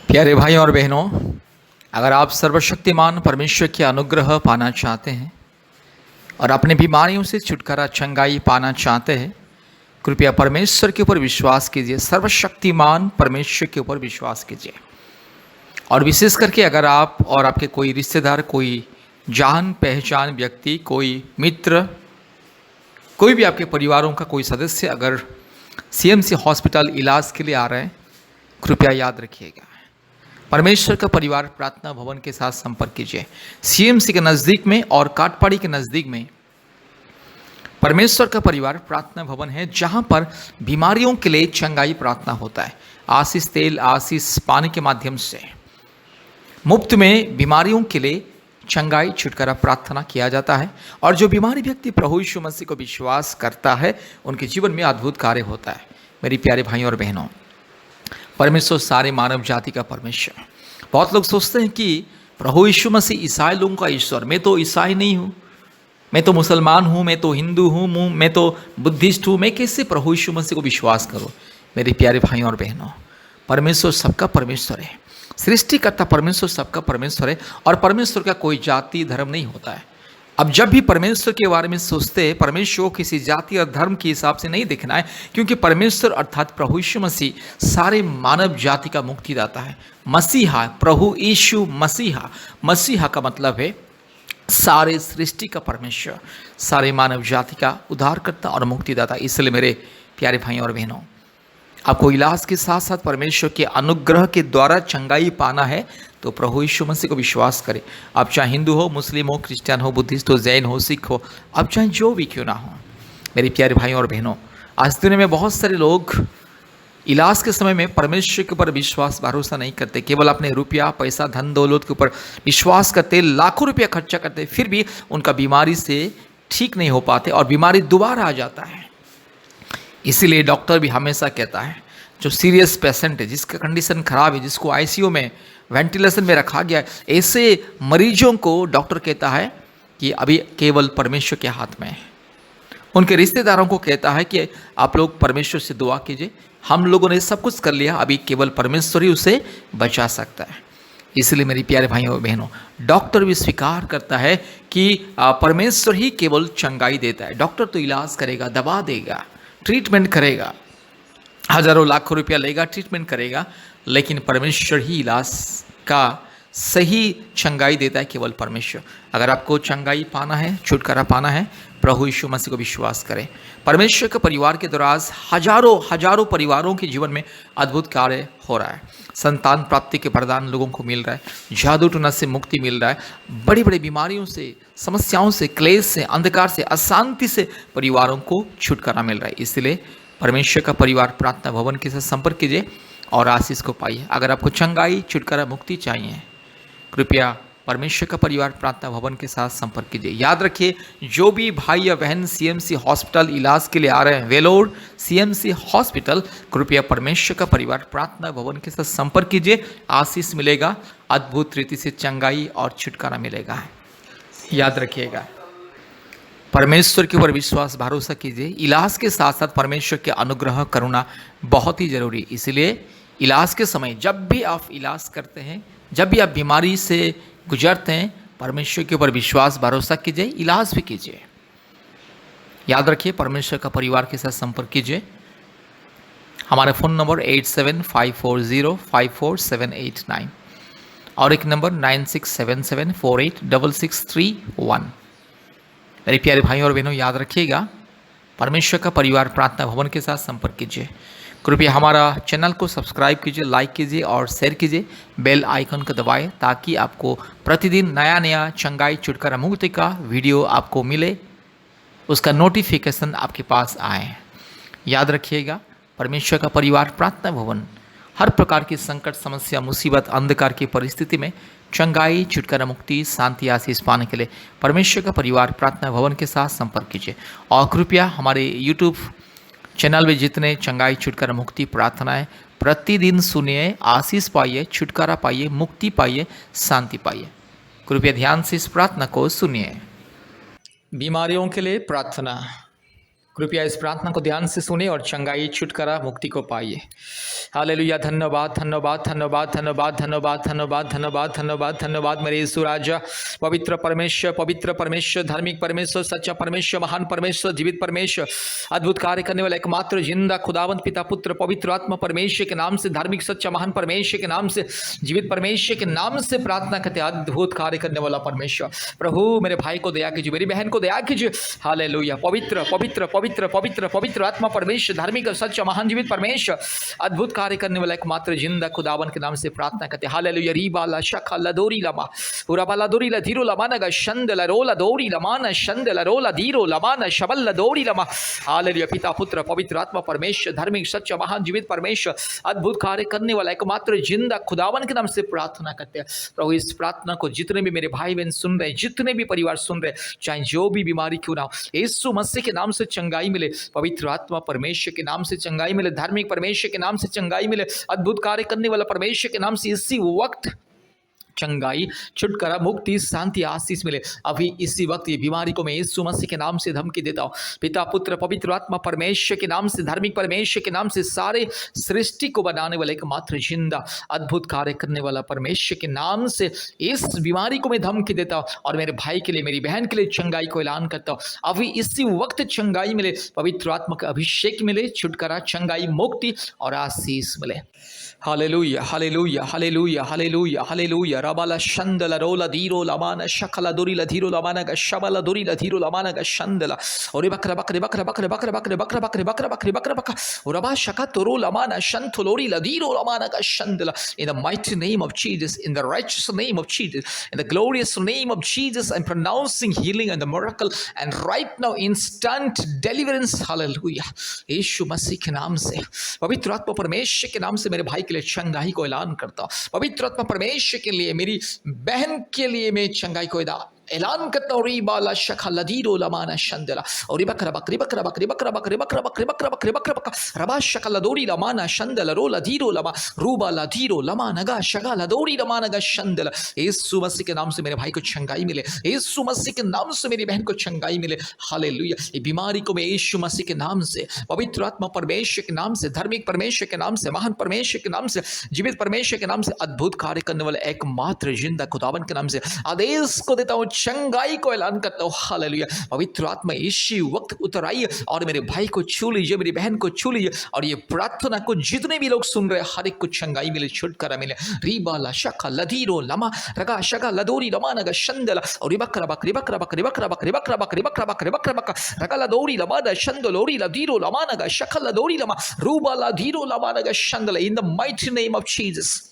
प्यारे भाई और बहनों, अगर आप सर्वशक्तिमान परमेश्वर की अनुग्रह पाना चाहते हैं और अपने बीमारियों से छुटकारा चंगाई पाना चाहते हैं, कृपया परमेश्वर के ऊपर विश्वास कीजिए। सर्वशक्तिमान परमेश्वर के ऊपर विश्वास कीजिए। और विशेष करके अगर आप और आपके कोई रिश्तेदार, कोई जान पहचान व्यक्ति, कोई मित्र, कोई भी आपके परिवारों का कोई सदस्य अगर सीएमसी हॉस्पिटल इलाज के लिए आ रहे हैं, कृपया याद रखिएगा, परमेश्वर का परिवार प्रार्थना भवन के साथ संपर्क कीजिए। सीएमसी के नज़दीक में और काटपाड़ी के नज़दीक में परमेश्वर का परिवार प्रार्थना भवन है, जहां पर बीमारियों के लिए चंगाई प्रार्थना होता है। आशीष तेल, आशीष पानी के माध्यम से मुफ्त में बीमारियों के लिए चंगाई छुटकारा प्रार्थना किया जाता है। और जो बीमारी व्यक्ति प्रभु यीशु मसीह को विश्वास करता है, उनके जीवन में अद्भुत कार्य होता है। मेरी प्यारे भाइयों और बहनों, परमेश्वर सारे मानव जाति का परमेश्वर। बहुत लोग सोचते हैं कि प्रभु यीशु मसीह ईसाई लोगों का ईश्वर। मैं तो ईसाई नहीं हूँ, मैं तो मुसलमान हूँ, मैं तो हिंदू हूँ, मैं तो बुद्धिस्ट हूँ, मैं कैसे प्रभु यीशु मसीह को विश्वास करूँ? मेरे प्यारे भाइयों और बहनों, परमेश्वर सबका परमेश्वर है। सृष्टिकर्ता परमेश्वर सबका परमेश्वर है। और परमेश्वर का कोई जाति धर्म नहीं होता है। अब जब भी परमेश्वर के बारे में सोचते हैं, परमेश्वर को किसी जाति और धर्म के हिसाब से नहीं देखना है, क्योंकि परमेश्वर अर्थात प्रभु यीशु मसीह सारे मानव जाति का मुक्तिदाता है। मसीहा, प्रभु यीशु मसीहा, मसीहा का मतलब है सारे सृष्टि का परमेश्वर, सारे मानव जाति का उद्धारकर्ता और मुक्तिदाता। इसलिए मेरे प्यारे भाइयों और बहनों, आपको इलाज के साथ साथ परमेश्वर के अनुग्रह के द्वारा चंगाई पाना है तो प्रभु यीशु मसीह को विश्वास करें। आप चाहे हिंदू हो, मुस्लिम हो, क्रिश्चियन हो, बुद्धिस्ट हो, जैन हो, सिख हो, आप चाहे जो भी क्यों ना हो। मेरे प्यारे भाइयों और बहनों, आज दुनिया में बहुत सारे लोग इलाज के समय में परमेश्वर के ऊपर विश्वास भरोसा नहीं करते, केवल अपने रुपया पैसा धन दौलत के ऊपर विश्वास करते, लाखों रुपया खर्चा करते, फिर भी उनका बीमारी से ठीक नहीं हो पाते और बीमारी दोबारा आ जाता है। इसीलिए डॉक्टर भी हमेशा कहता है, जो सीरियस पेशेंट है, जिसका कंडीशन खराब है, जिसको आईसीयू में वेंटिलेशन में रखा गया है, ऐसे मरीजों को डॉक्टर कहता है कि अभी केवल परमेश्वर के हाथ में है। उनके रिश्तेदारों को कहता है कि आप लोग परमेश्वर से दुआ कीजिए, हम लोगों ने सब कुछ कर लिया, अभी केवल परमेश्वर ही उसे बचा सकता है। इसलिए मेरी प्यारे भाइयों और बहनों, डॉक्टर भी स्वीकार करता है कि परमेश्वर ही केवल चंगाई देता है। डॉक्टर तो इलाज करेगा, दवा देगा, ट्रीटमेंट करेगा, हजारों लाखों रुपया लेगा, ट्रीटमेंट करेगा, लेकिन परमेश्वर ही इलाज का सही चंगाई देता है, केवल परमेश्वर। अगर आपको चंगाई पाना है, छुटकारा पाना है, प्रभु यीशु मसीह को विश्वास करें। परमेश्वर के परिवार के द्वारा हजारों परिवारों के जीवन में अद्भुत कार्य हो रहा है। संतान प्राप्ति के वरदान लोगों को मिल रहा है, जादू टोना से मुक्ति मिल रहा है, बड़ी बड़ी बीमारियों से, समस्याओं से, क्लेश से, अंधकार से, अशांति से परिवारों को छुटकारा मिल रहा है। इसलिए परमेश्वर का परिवार प्रार्थना भवन के साथ संपर्क कीजिए और आशीष को पाइए। अगर आपको चंगाई, छुटकारा, मुक्ति चाहिए, कृपया परमेश्वर का परिवार प्रार्थना भवन के साथ संपर्क कीजिए। याद रखिए, जो भी भाई या बहन सीएमसी हॉस्पिटल इलाज के लिए आ रहे हैं, वेलोर सीएमसी हॉस्पिटल, कृपया परमेश्वर का परिवार प्रार्थना भवन के साथ संपर्क कीजिए। आशीष मिलेगा, अद्भुत रीति से चंगाई और छुटकारा मिलेगा। याद रखिएगा, परमेश्वर के ऊपर विश्वास भरोसा कीजिए। इलाज के साथ साथ परमेश्वर के अनुग्रह करुणा बहुत ही जरूरी। इसलिए इलाज के समय जब भी आप इलाज करते हैं, जब भी आप बीमारी से गुजरते हैं, परमेश्वर के ऊपर विश्वास भरोसा कीजिए, इलाज भी कीजिए। याद रखिए, परमेश्वर का परिवार के साथ संपर्क कीजिए। हमारा फ़ोन नंबर 8754054789 और एक नंबर 9677486631। मेरे प्यारे भाइयों और बहनों, याद रखिएगा, परमेश्वर का परिवार प्रार्थना भवन के साथ संपर्क कीजिए। कृपया हमारा चैनल को सब्सक्राइब कीजिए, लाइक कीजिए और शेयर कीजिए। बेल आइकन को दबाएं ताकि आपको प्रतिदिन नया नया चंगाई, छुटकारा, मुक्ति का वीडियो आपको मिले, उसका नोटिफिकेशन आपके पास आए। याद रखिएगा, परमेश्वर का परिवार प्रार्थना भवन हर प्रकार की संकट, समस्या, मुसीबत, अंधकार की परिस्थिति में चंगाई, छुटकारा, मुक्ति, शांति, आशीष पाने के लिए परमेश्वर का परिवार प्रार्थना भवन के साथ संपर्क कीजिए। और कृपया हमारे यूट्यूब चैनल में जितने चंगाई, छुटकारा, मुक्ति प्रार्थनाएं प्रतिदिन सुनिए, आशीष पाइए, छुटकारा पाइए, मुक्ति पाइए, शांति पाइए। कृपया ध्यान से इस प्रार्थना को सुनिए। बीमारियों के लिए प्रार्थना। कृपया इस प्रार्थना को ध्यान से सुने और चंगाई, छुटकारा, मुक्ति को पाइए। हालेलुया। धन्यवाद, धन्यवाद, धन्यवाद, धन्यवाद, धन्यवाद, धन्यवाद, धन्यवाद, धन्यवाद, धन्यवाद मेरे यीशु राजा, पवित्र परमेश्वर, धार्मिक परमेश्वर, सच्चा परमेश्वर, महान परमेश्वर, जीवित परमेश्वर, अद्भुत कार्य करने वाला एकमात्र जिंदा खुदावंत पिता पुत्र पवित्र आत्मा परमेश्वर के नाम से, धार्मिक सच्चा महान परमेश्वर के नाम से, जीवित परमेश्वर के नाम से प्रार्थना करते, अद्भुत कार्य करने वाला परमेश्वर प्रभु मेरे भाई को दया कीजिए, मेरी बहन को दया कीजिए। हालेलुया। पवित्र पवित्र पवित्र पवित्र पवित्र आत्मा परमेश्वर, धार्मिक सच्चा महान जीवित परमेश्वर, अद्भुत कार्य करने वाला एकमात्र जिंदा खुदावन के नाम से प्रार्थना करते। हालेलुया। रीबाला शखा लदोरी लमा उराबाला दोरी लधीरो लमाना शंद लरोला दोरी लमाना शंद लरोला धीरो लमाना शबल लदोरी लमा। हालेलुया। पिता पुत्र पवित्र आत्मा परमेश्वर, धार्मिक सच्चा महान जीवित परमेश्वर, अद्भुत कार्य करने वाला एकमात्र जिंदा खुदावन के नाम से प्रार्थना करते हैं। प्रभु इस प्रार्थना को जितने भी मेरे भाई बहन सुन रहे हैं, जितने भी परिवार सुन रहे हैं, चाहे जो भी बीमारी क्यों ना हो, यीशु मसीह के नाम से चंगाई मिले, पवित्र आत्मा परमेश्वर के नाम से चंगाई मिले, धार्मिक परमेश्वर के नाम से चंगाई मिले, अद्भुत कार्य करने वाला परमेश्वर के नाम से इसी वक्त चंगाई, छुटकारा, मुक्ति, शांति, आशीष मिले। अभी इसी वक्त ये बीमारी को मैं यीशु मसीह के नाम से धमकी देता हूँ। पिता पुत्र पवित्र आत्मा परमेश्वर के नाम से, धार्मिक परमेश्वर के नाम से, सारे सृष्टि को बनाने वाला एकमात्र जिंदा अद्भुत कार्य करने वाला परमेश्वर के नाम से इस बीमारी को मैं धमकी देता हूँ और मेरे भाई के लिए, मेरी बहन के लिए चंगाई को ऐलान करता हूँ। अभी इसी वक्त चंगाई मिले, पवित्र आत्मा का अभिषेक मिले, छुटकारा, चंगाई, मुक्ति और आशीष मिले। Hallelujah, hallelujah, hallelujah, hallelujah, hallelujah. रबाला शंदला रोला धीरो लमाना शकला दोरीला धीरो लमाना का शबला दोरीला धीरो लमाना का शंदला और बकरा बकरे बकरा बकरे बकरा बकरे बकरा बकरे बकरा बकरे बकरा बकरा और रबा शका तोरो लमाना शंथलोरी la धीरो लमाना का शंदला। In the mighty name of Jesus, in the righteous name of Jesus, in the glorious name of Jesus, I'm pronouncing healing and the miracle and right now instant deliverance. Hallelujah. यीशु मसीह के नाम से, पवित्र आत्मा परमेश्वर के नाम से मेरे भाई के लिए चंगाई को ऐलान करता हूँ। पवित्र आत्मा परमेश्वर के लिए, मेरी बहन के लिए मैं चंगाई को ऐलान करता हूँ। रीबाला शखा लदीरो लमाना शंदला और बकरा बकरी बकरा बकरी बकरा बकरी बकरा बकरी बकरा बकरी बकरा बकरा रबा शखा लदोरी लमाना शंदला रोला धीरो लमा रूबा लधीरो लमा नगा शगा लदोरी लमा नगा शंदला। यीशु मसीह के नाम से मेरे भाई को चंगाई मिले, यीशु मसीह के नाम से मेरी बहन को चंगाई मिले। हालेलुया। ये बीमारी को मैं यीशु मसीह के नाम से, पवित्र आत्मा परमेश्वर के नाम से, धार्मिक परमेश्वर के नाम से, महान परमेश्वर के नाम से, जीवित परमेश्वर के नाम से, अद्भुत कार्य करने वाले एकमात्र जिंदा खुदावन के नाम से आदेश को देता हूँ, चंगाई को ऐलान करता हूँ। हालेलुया। पवित्र आत्मा इसी वक्त उतर आइए और मेरे भाई को छू लीजिए, मेरी बहन को छू लीजिए और ये प्रार्थना को जितने भी लोग सुन रहे हैं, हर एक को चंगाई मिले, छुटकारा मिले। रीबाला शखा लधीरो लमा रगा शगा लदोरी लमा नगा शंदला और बकरा बकरी बकरा बकरी बकरा बकरी बकरा बकरी बकरा बकरी बकरा बकरा रगा लदोरी लमा दा शंदलोरी लधीरो लमा नगा शखा लदोरी लमा रूबा लधीरो लमा Naga शंदला। In the mighty name of Jesus,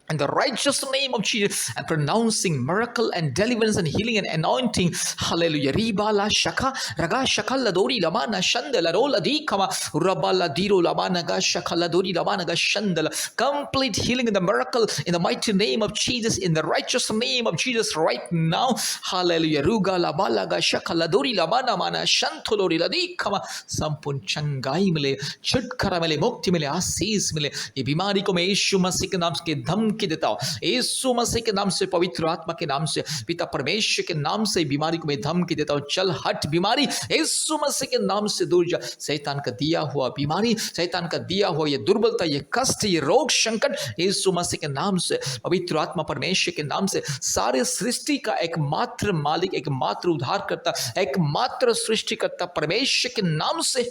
in the righteous name of Jesus, and pronouncing miracle and deliverance and healing and anointing. Hallelujah. Ribala shaka raga shakala dori lamana shandala rola dikama rabala diro lamana ga shakala dori lamana ga shandala. Complete healing in the miracle in the mighty name of Jesus, in the righteous name of Jesus right now. Hallelujah. Ruga labala ga shakala dori lamana mana shantolori la dikama. संपूर्ण चंगाई मिले, छुटकारा मिले, मुक्ति मिले, आशीष मिले। ये बीमारी को मैं यीशु मसीह के नाम के धमकी देता हूँ, यीशु मसीह के नाम से, पवित्र आत्मा के नाम से, पिता परमेश्वर के नाम से बीमारी को मैं धमकी देता हूँ। चल हट बीमारी, यीशु मसीह के नाम से दूर जा। शैतान का दिया हुआ बीमारी, शैतान का दिया हुआ ये दुर्बलता, ये कष्ट, ये रोग संकट, यीशु मसीह के नाम से, पवित्र आत्मा परमेश्वर के नाम से, सारे सृष्टि का एकमात्र मालिक, एकमात्र उद्धारकर्ता, एकमात्र सृष्टिकर्ता परमेश्वर के नाम से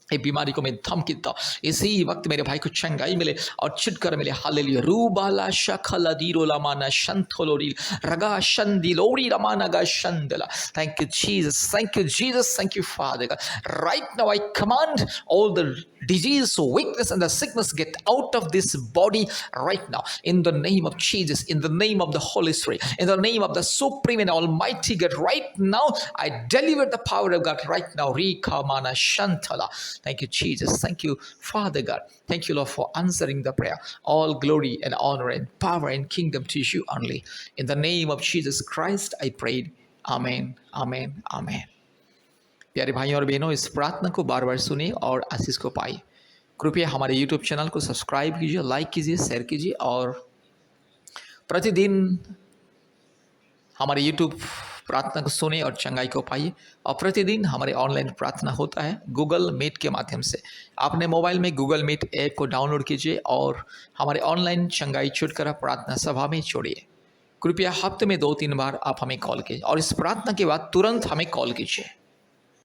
ये बीमारी को मैं धमकी देता हूँ। इसी वक्त मेरे भाई को चंगाई मिले और छुटकारा मिले। हालेलुया। रूबाला शखला दीरो लमाना शंथलोरी रगा शंदिलोरी लमाना गा शंदला। Thank you Jesus, thank you Jesus, thank you Father God. Right now I command all the disease, weakness and the sickness get out of this body right now in the name of Jesus, in the name of the Holy Spirit, in the name of the supreme and almighty God. Right now I deliver the power of God right now. Rikamana shantala. Thank you Jesus, thank you Father God, thank you Lord for answering the prayer. All glory and honor and power and kingdom to you only. In the name of Jesus Christ I prayed. Amen, amen, amen. प्यारे भाइयों और बहनों, इस प्रार्थना को बार बार सुनिए और आशीष को पाइए। कृपया हमारे YouTube चैनल को सब्सक्राइब कीजिए, लाइक कीजिए, शेयर कीजिए और प्रतिदिन हमारे YouTube प्रार्थना को सुने और चंगाई को पाइए। और प्रतिदिन हमारे ऑनलाइन प्रार्थना होता है गूगल मीट के माध्यम से। आपने मोबाइल में गूगल मीट ऐप को डाउनलोड कीजिए और हमारे ऑनलाइन चंगाई छुटकारा प्रार्थना सभा में जोड़िए। कृपया हफ्ते में 2-3 बार आप हमें कॉल कीजिए और इस प्रार्थना के बाद तुरंत हमें कॉल कीजिए।